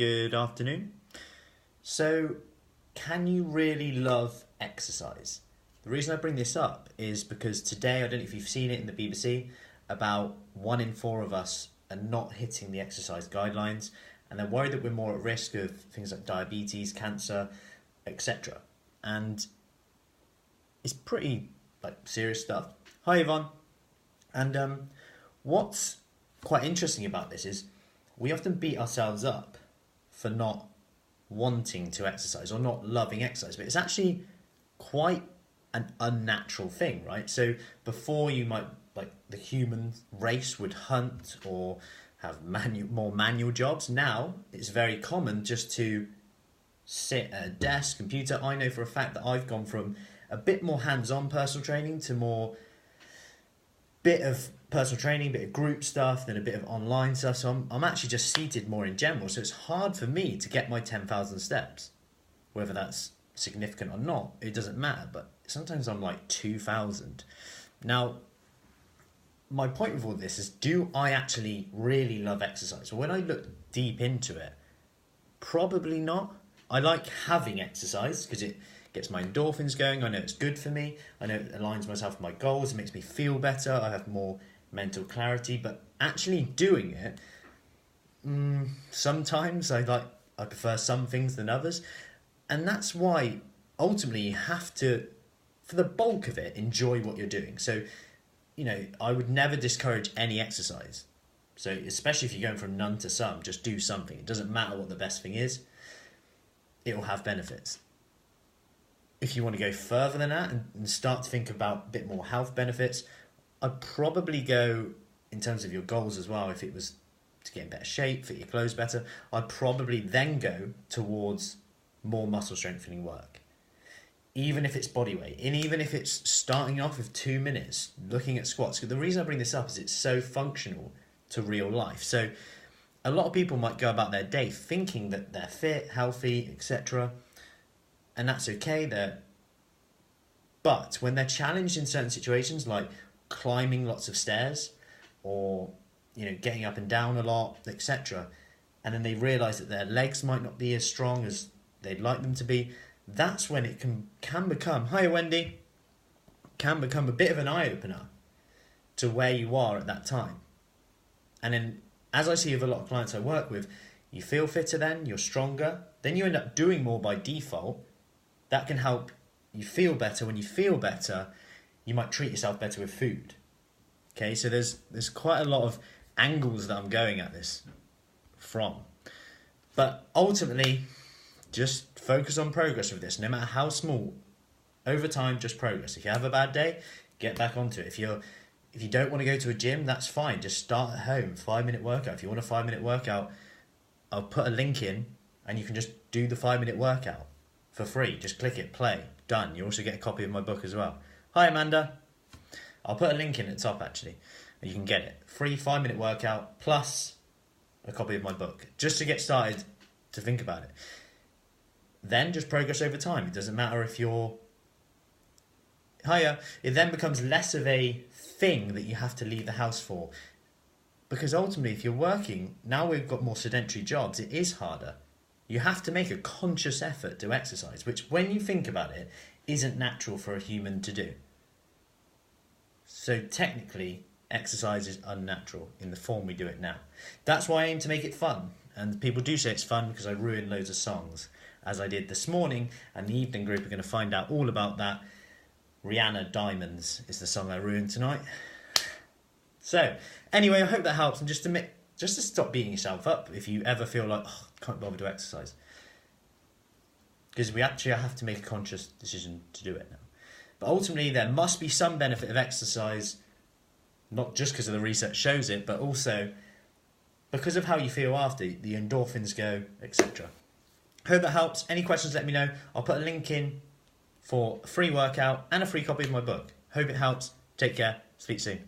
Good afternoon. So, can you really love exercise? The reason I bring this up is because today, I don't know if you've seen it in the BBC, about 1 in 4 of us are not hitting the exercise guidelines, and they're worried that we're more at risk of things like diabetes, cancer, etc. And it's pretty serious stuff. Hi Yvonne. And what's quite interesting about this is we often beat ourselves up for not wanting to exercise or not loving exercise, but it's actually quite an unnatural thing, right? So before, you might, the human race would hunt or have more manual jobs. Now it's very common just to sit at a desk, computer. I know for a fact that I've gone from a bit more hands-on personal training to more bit of personal training, bit of group stuff, then a bit of online stuff. So I'm actually just seated more in general. So it's hard for me to get my 10,000 steps. Whether that's significant or not, it doesn't matter. But sometimes I'm like 2,000. Now, my point with all this is, do I actually really love exercise? Well, when I look deep into it, probably not. I like having exercise because it gets my endorphins going. I know it's good for me. I know it aligns myself with my goals. It makes me feel better. I have more mental clarity. But actually doing it, sometimes I prefer some things than others. And that's why ultimately you have to, for the bulk of it, enjoy what you're doing. So, I would never discourage any exercise. So especially if you're going from none to some, just do something. It doesn't matter what the best thing is. It will have benefits. If you want to go further than that and start to think about a bit more health benefits, I'd probably go, in terms of your goals as well, if it was to get in better shape, fit your clothes better, I'd probably then go towards more muscle strengthening work. Even if it's body weight, and even if it's starting off with 2 minutes, looking at squats. The reason I bring this up is it's so functional to real life. So a lot of people might go about their day thinking that they're fit, healthy, etc., and that's okay. But when they're challenged in certain situations, like climbing lots of stairs or getting up and down a lot, etc., and then they realise that their legs might not be as strong as they'd like them to be, that's when it can become, hi Wendy, can become a bit of an eye-opener to where you are at that time. And then, as I see with a lot of clients I work with, you feel fitter then, you're stronger, then you end up doing more by default. That can help you feel better. When you feel better, you might treat yourself better with food. Okay, so there's quite a lot of angles that I'm going at this from. But ultimately, just focus on progress with this, no matter how small. Over time, just progress. If you have a bad day, get back onto it. If you don't want to go to a gym, that's fine. Just start at home, 5-minute workout. If you want a 5-minute workout, I'll put a link in and you can just do the 5-minute workout for free. Just click it, play, done. You also get a copy of my book as well. Hi Amanda. I'll put a link in at the top actually, and you can get it. Free 5-minute workout plus a copy of my book, just to get started to think about it. Then just progress over time. It doesn't matter if you're higher. It then becomes less of a thing that you have to leave the house for. Because ultimately, if you're working, now we've got more sedentary jobs, it is harder. You have to make a conscious effort to exercise, which when you think about it, isn't natural for a human to do. So technically, exercise is unnatural in the form we do it now. That's why I aim to make it fun. And people do say it's fun because I ruin loads of songs, as I did this morning, and the evening group are going to find out all about that. Rihanna Diamonds is the song I ruined tonight. So, anyway, I hope that helps. And just to stop beating yourself up if you ever feel like, I can't bother to exercise. Because we actually have to make a conscious decision to do it now. But ultimately, there must be some benefit of exercise, not just because of the research shows it, but also because of how you feel after, the endorphins go, etc. Hope that helps. Any questions, let me know. I'll put a link in for a free workout and a free copy of my book. Hope it helps. Take care. Speak soon.